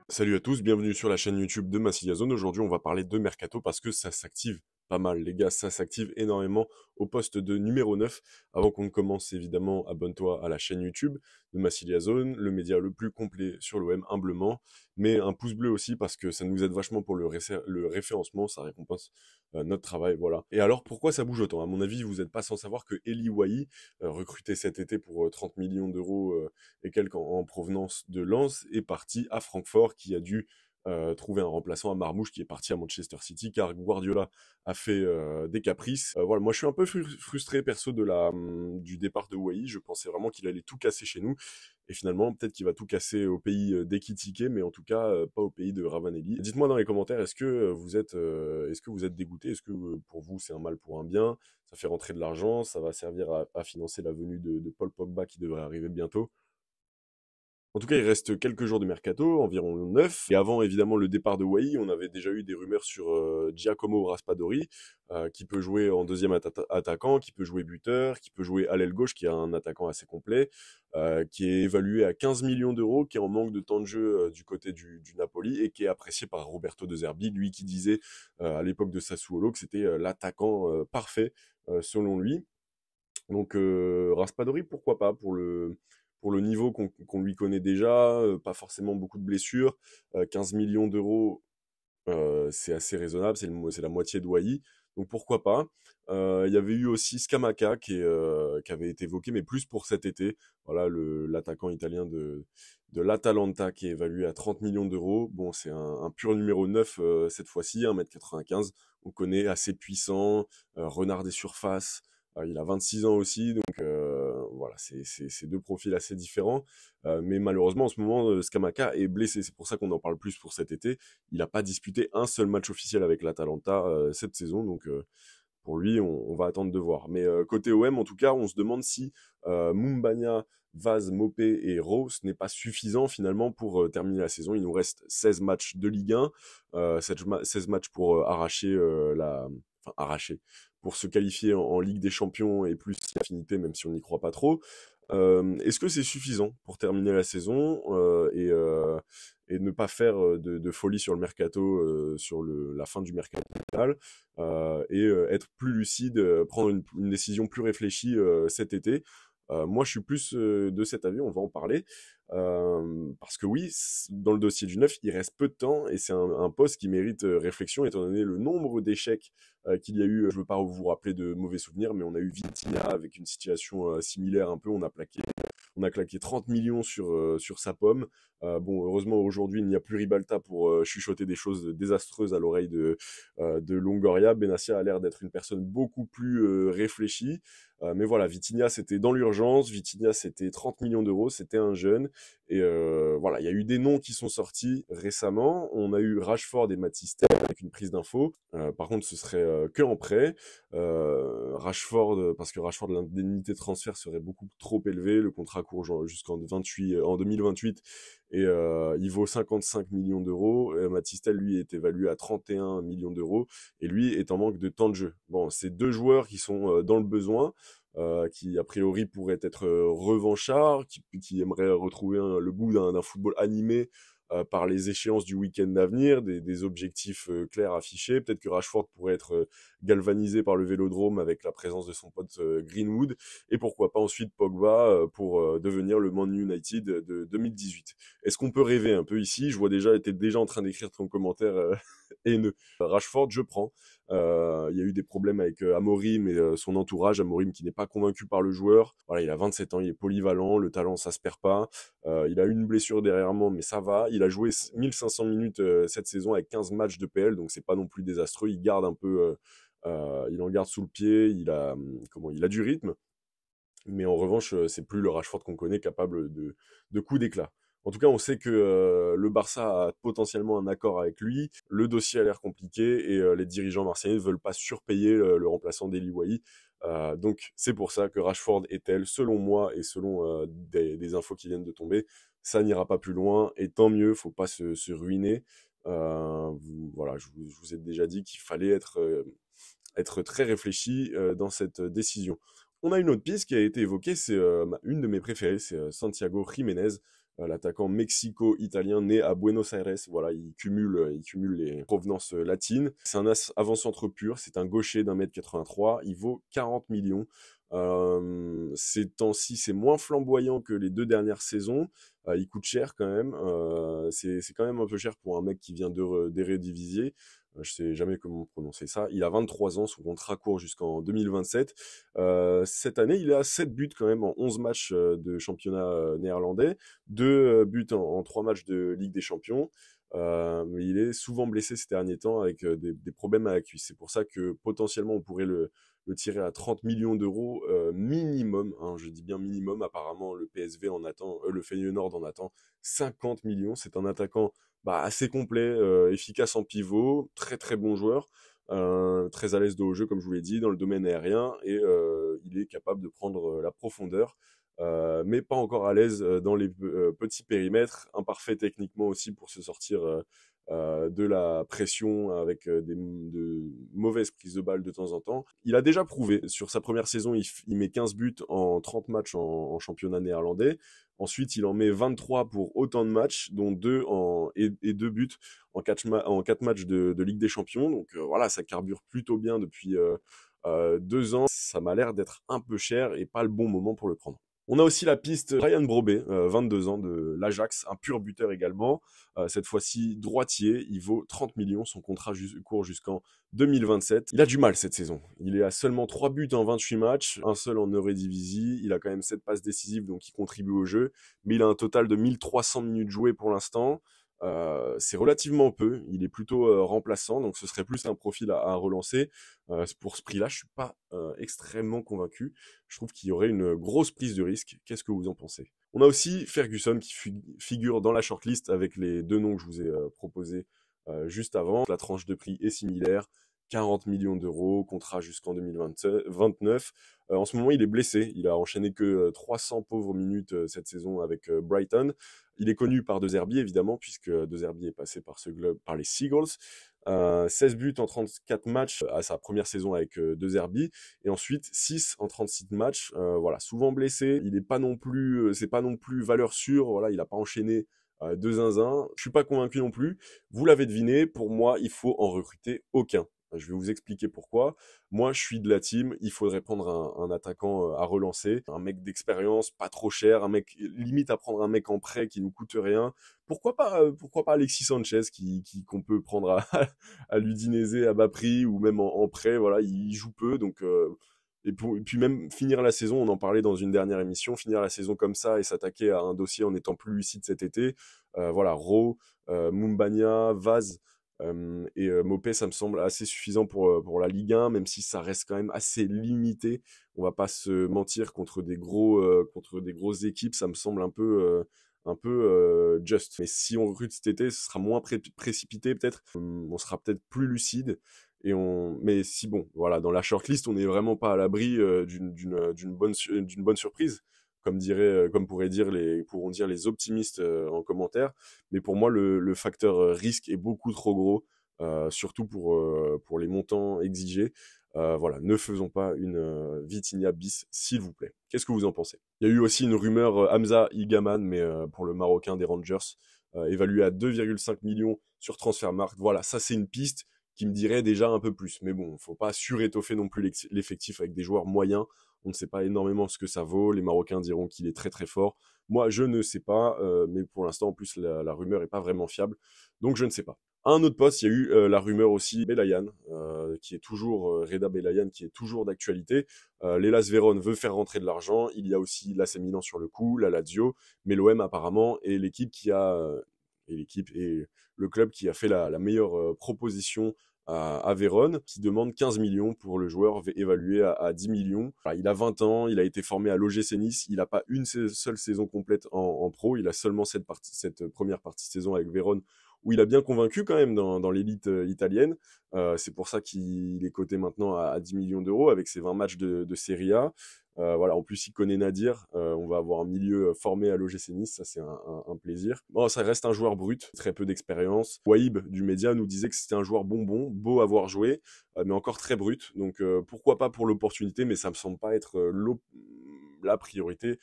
Salut à tous, bienvenue sur la chaîne YouTube de Massilia Zone. Aujourd'hui, on va parler de Mercato parce que ça s'active pas mal, les gars. Ça s'active énormément au poste de numéro 9. Avant qu'on ne commence, évidemment, abonne-toi à la chaîne YouTube de Massilia Zone, le média le plus complet sur l'OM, humblement. Mais un pouce bleu aussi parce que ça nous aide vachement pour le référencement, ça récompense notre travail, voilà. Et alors, pourquoi ça bouge autant? À mon avis, vous n'êtes pas sans savoir que Eli Wahi, recruté cet été pour 30 millions d'euros et quelques en provenance de Lens, est parti à Francfort, qui a dû trouver un remplaçant à Marmouche, qui est parti à Manchester City, car Guardiola a fait des caprices. Voilà, moi je suis un peu frustré perso du départ de Wai. Je pensais vraiment qu'il allait tout casser chez nous, et finalement peut-être qu'il va tout casser au pays d'Ekitike, mais en tout cas pas au pays de Ravanelli. Dites-moi dans les commentaires, est-ce que vous êtes dégoûté? Est-ce que pour vous c'est un mal pour un bien? Ça fait rentrer de l'argent, ça va servir à financer la venue de Paul Pogba qui devrait arriver bientôt. En tout cas, il reste quelques jours de mercato, environ 9. Et avant, évidemment, le départ de Wai, on avait déjà eu des rumeurs sur Giacomo Raspadori, qui peut jouer en deuxième attaquant, qui peut jouer buteur, qui peut jouer à l'aile gauche, qui est un attaquant assez complet, qui est évalué à 15 millions d'euros, qui est en manque de temps de jeu du côté du Napoli, et qui est apprécié par Roberto De Zerbi, lui qui disait à l'époque de Sassuolo que c'était l'attaquant parfait, selon lui. Donc Raspadori, pourquoi pas pour le niveau qu'on lui connaît déjà, pas forcément beaucoup de blessures, 15 millions d'euros, c'est assez raisonnable, c'est la moitié de Wai, donc pourquoi pas. Il y avait eu aussi Scamacca qui avait été évoqué, mais plus pour cet été. Voilà, l'attaquant italien de l'Atalanta qui est évalué à 30 millions d'euros. Bon, c'est un pur numéro 9 cette fois-ci, 1,95 m. On connaît, assez puissant, renard des surfaces. Il a 26 ans aussi, donc voilà, c'est deux profils assez différents. Mais malheureusement, en ce moment, Scamacca est blessé. C'est pour ça qu'on en parle plus pour cet été. Il n'a pas disputé un seul match officiel avec l'Atalanta cette saison, donc pour lui, on va attendre de voir. Mais côté OM, en tout cas, on se demande si Mumbagna, Vaz, Mopé et Rowe, ce n'est pas suffisant finalement pour terminer la saison. Il nous reste 16 matchs de Ligue 1, 16 matchs pour arracher Enfin, arracher, pour se qualifier en Ligue des Champions et plus si affinité, même si on n'y croit pas trop. Est-ce que c'est suffisant pour terminer la saison et ne pas faire de folie sur le mercato, sur la fin du mercato être plus lucide, prendre une décision plus réfléchie cet été? Moi, je suis plus de cet avis, on va en parler. Parce que oui, dans le dossier du 9, il reste peu de temps et c'est un poste qui mérite réflexion étant donné le nombre d'échecs qu'il y a eu. Je ne veux pas vous rappeler de mauvais souvenirs, mais on a eu Vitinha avec une situation similaire un peu. On a claqué 30 millions sur sa pomme. Bon, heureusement, aujourd'hui, il n'y a plus Ribalta pour chuchoter des choses désastreuses à l'oreille de Longoria. Benassia a l'air d'être une personne beaucoup plus réfléchie. Mais voilà, Vitinha, c'était dans l'urgence. Vitinha, c'était 30 millions d'euros. C'était un jeune. Et voilà, il y a eu des noms qui sont sortis récemment. On a eu Rashford et Matistel avec une prise d'info. Par contre, ce serait que en prêt. Parce que Rashford, l'indemnité de transfert serait beaucoup trop élevée. Le contrat court en 2028 et il vaut 55 millions d'euros. Matistel, lui, est évalué à 31 millions d'euros et lui est en manque de temps de jeu. Bon, c'est deux joueurs qui sont dans le besoin, qui a priori pourraient être revanchards, qui aimeraient retrouver le goût d'un football animé par les échéances du week-end à venir, des objectifs clairs affichés. Peut-être que Rashford pourrait être galvanisé par le Vélodrome avec la présence de son pote Greenwood, et pourquoi pas ensuite Pogba pour devenir le Man United de 2018. Est-ce qu'on peut rêver un peu ici? Je vois déjà, t'es déjà en train d'écrire ton commentaire haineux. Rashford, je prends. Il y a eu des problèmes avec Amorim et son entourage. Amorim qui n'est pas convaincu par le joueur. Voilà, il a 27 ans, il est polyvalent, le talent ça se perd pas. Il a une blessure derrière moi, mais ça va. Il a joué 1500 minutes cette saison avec 15 matchs de PL, donc c'est pas non plus désastreux. Il garde un peu, il en garde sous le pied. Il a du rythme, mais en revanche, c'est plus le Rashford qu'on connaît capable de coups d'éclat. En tout cas, on sait que le Barça a potentiellement un accord avec lui. Le dossier a l'air compliqué et les dirigeants marseillais ne veulent pas surpayer le remplaçant d'Eli Wahi. Donc c'est pour ça que Rashford est tel, selon moi et selon des infos qui viennent de tomber, ça n'ira pas plus loin et tant mieux, faut pas se ruiner. Voilà, je vous ai déjà dit qu'il fallait être très réfléchi dans cette décision. On a une autre piste qui a été évoquée, c'est une de mes préférées, c'est Santiago Jiménez, l'attaquant mexico-italien né à Buenos Aires. Voilà, il cumule les provenances latines. C'est un avant-centre pur, c'est un gaucher d'1m83, il vaut 40 millions. Ces temps-ci, c'est moins flamboyant que les 2 dernières saisons. Il coûte cher quand même. C'est quand même un peu cher pour un mec qui vient d'Eredivisie. Je sais jamais comment prononcer ça. Il a 23 ans, son contrat court jusqu'en 2027. Cette année, il a 7 buts quand même en 11 matchs de championnat néerlandais, 2 buts en 3 matchs de Ligue des Champions. Mais il est souvent blessé ces derniers temps avec des problèmes à la cuisse. C'est pour ça que potentiellement on pourrait le tirer à 30 millions d'euros minimum, hein, je dis bien minimum. Apparemment, le PSV en attend, le Feyenoord en attend 50 millions. C'est un attaquant assez complet, efficace en pivot, très très bon joueur, très à l'aise de haut jeu, comme je vous l'ai dit, dans le domaine aérien, et il est capable de prendre la profondeur. Mais pas encore à l'aise dans les petits périmètres, imparfait techniquement aussi pour se sortir de la pression avec de mauvaises prises de balles de temps en temps. Il a déjà prouvé, sur sa première saison, il met 15 buts en 30 matchs en championnat néerlandais. Ensuite, il en met 23 pour autant de matchs, dont 2 buts en 4 matchs de Ligue des Champions. Donc voilà, ça carbure plutôt bien depuis 2 ans. Ça m'a l'air d'être un peu cher et pas le bon moment pour le prendre. On a aussi la piste Ryan Brobbey, 22 ans, de l'Ajax, un pur buteur également. Cette fois-ci droitier, il vaut 30 millions, son contrat court jusqu'en 2027. Il a du mal cette saison. Il est à seulement 3 buts en 28 matchs, un seul en Eredivisie. Il a quand même 7 passes décisives, donc il contribue au jeu. Mais il a un total de 1300 minutes jouées pour l'instant. C'est relativement peu, il est plutôt remplaçant, donc ce serait plus un profil à relancer. Pour ce prix-là, je suis pas extrêmement convaincu. Je trouve qu'il y aurait une grosse prise de risque. Qu'est-ce que vous en pensez? On a aussi Ferguson qui figure dans la shortlist avec les 2 noms que je vous ai proposés juste avant. La tranche de prix est similaire. 40 millions d'euros, contrat jusqu'en 2029. En ce moment, il est blessé. Il a enchaîné que 300 pauvres minutes cette saison avec Brighton. Il est connu par De Zerbi, évidemment, puisque De Zerbi est passé par ce club, par les Seagulls. 16 buts en 34 matchs à sa première saison avec De Zerbi, et ensuite 6 en 36 matchs. Voilà, souvent blessé. Il est pas non plus, c'est pas non plus valeur sûre. Voilà, il a pas enchaîné de zinzin. Je suis pas convaincu non plus. Vous l'avez deviné, pour moi, il faut en recruter aucun. Je vais vous expliquer pourquoi. Moi, je suis de la team, il faudrait prendre un attaquant à relancer, un mec d'expérience, pas trop cher, un mec limite à prendre un mec en prêt qui nous coûte rien. Pourquoi pas Alexis Sanchez qu'on peut prendre à l'Udinese à bas prix, ou même en prêt. Voilà, il joue peu, donc et puis même finir la saison, on en parlait dans une dernière émission, finir la saison comme ça et s'attaquer à un dossier en étant plus lucide cet été. Voilà, Rowe, Mumbagna, Vaz. Et Mopé, ça me semble assez suffisant pour la Ligue 1, même si ça reste quand même assez limité. On va pas se mentir, contre des grosses équipes, ça me semble un peu juste. Mais si on recrute cet été, ce sera moins précipité peut-être. On sera peut-être plus lucide. Mais si bon, voilà, dans la shortlist, on n'est vraiment pas à l'abri d'une bonne surprise, pourront dire les optimistes en commentaire. Mais pour moi, le facteur risque est beaucoup trop gros, surtout pour les montants exigés. Voilà, ne faisons pas une Vitinha bis, s'il vous plaît. Qu'est-ce que vous en pensez? Il y a eu aussi une rumeur Hamza Higaman, mais pour le Marocain des Rangers, évalué à 2,5 millions sur Transfermarkt. Voilà, ça c'est une piste qui me dirait déjà un peu plus. Mais bon, faut pas surétoffer non plus l'effectif avec des joueurs moyens. On ne sait pas énormément ce que ça vaut. Les Marocains diront qu'il est très très fort. Moi, je ne sais pas, mais pour l'instant, en plus, la rumeur est pas vraiment fiable. Donc, je ne sais pas. À un autre poste, il y a eu la rumeur aussi Belayan, qui est toujours Reda Belayan, qui est toujours d'actualité. L'Hellas Vérone veut faire rentrer de l'argent. Il y a aussi l'AC Milan sur le coup, la Lazio, mais l'OM apparemment est l'équipe et le club qui a fait la meilleure proposition à Vérone, qui demande 15 millions pour le joueur évalué à 10 millions. Enfin, il a 20 ans, il a été formé à l'OGC Nice, il n'a pas une seule saison complète en pro, il a seulement cette première partie de saison avec Vérone, où il a bien convaincu quand même dans l'élite italienne. C'est pour ça qu'il est coté maintenant à 10 millions d'euros avec ses 20 matchs de Serie A. Voilà, en plus il connaît Nadir, on va avoir un milieu formé à l'OGC Nice, ça c'est un plaisir. Bon, ça reste un joueur brut, très peu d'expérience. Wahib du Média nous disait que c'était un joueur bonbon, beau à voir jouer, mais encore très brut, donc pourquoi pas pour l'opportunité, mais ça me semble pas être la priorité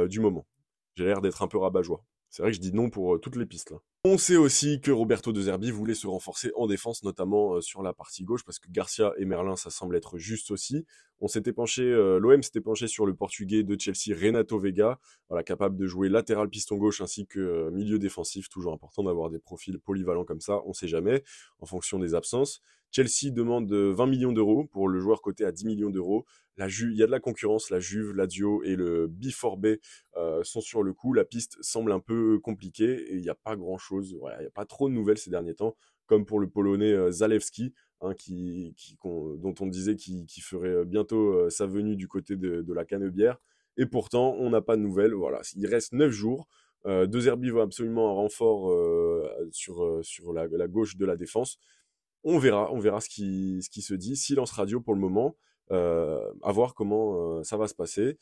du moment. J'ai l'air d'être un peu rabat-joie. C'est vrai que je dis non pour toutes les pistes là. On sait aussi que Roberto De Zerbi voulait se renforcer en défense, notamment sur la partie gauche, parce que Garcia et Merlin, ça semble être juste aussi. L'OM s'était penché sur le portugais de Chelsea, Renato Vega, voilà, capable de jouer latéral piston gauche ainsi que milieu défensif. Toujours important d'avoir des profils polyvalents comme ça, on sait jamais, en fonction des absences. Chelsea demande 20 millions d'euros pour le joueur coté à 10 millions d'euros. Il y a de la concurrence, la Juve, Lazio et le B4B sont sur le coup. La piste semble un peu compliquée et il n'y a pas grand-chose, voilà, il n'y a pas trop de nouvelles ces derniers temps, comme pour le Polonais Zalewski, hein, dont on disait qu'il ferait bientôt sa venue du côté de la Canebière. Et pourtant, on n'a pas de nouvelles. Voilà, il reste 9 jours. De Zerbi veut absolument un renfort sur la gauche de la défense. On verra ce qui se dit. Silence radio pour le moment. À voir comment ça va se passer.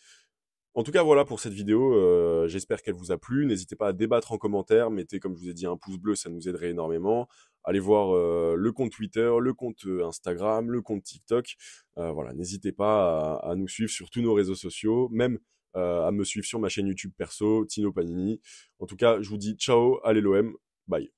En tout cas, voilà pour cette vidéo. J'espère qu'elle vous a plu. N'hésitez pas à débattre en commentaire. Mettez, comme je vous ai dit, un pouce bleu, ça nous aiderait énormément. Allez voir le compte Twitter, le compte Instagram, le compte TikTok. Voilà, n'hésitez pas à nous suivre sur tous nos réseaux sociaux, même à me suivre sur ma chaîne YouTube perso, Tino Panini. En tout cas, je vous dis ciao, allez l'OM, bye.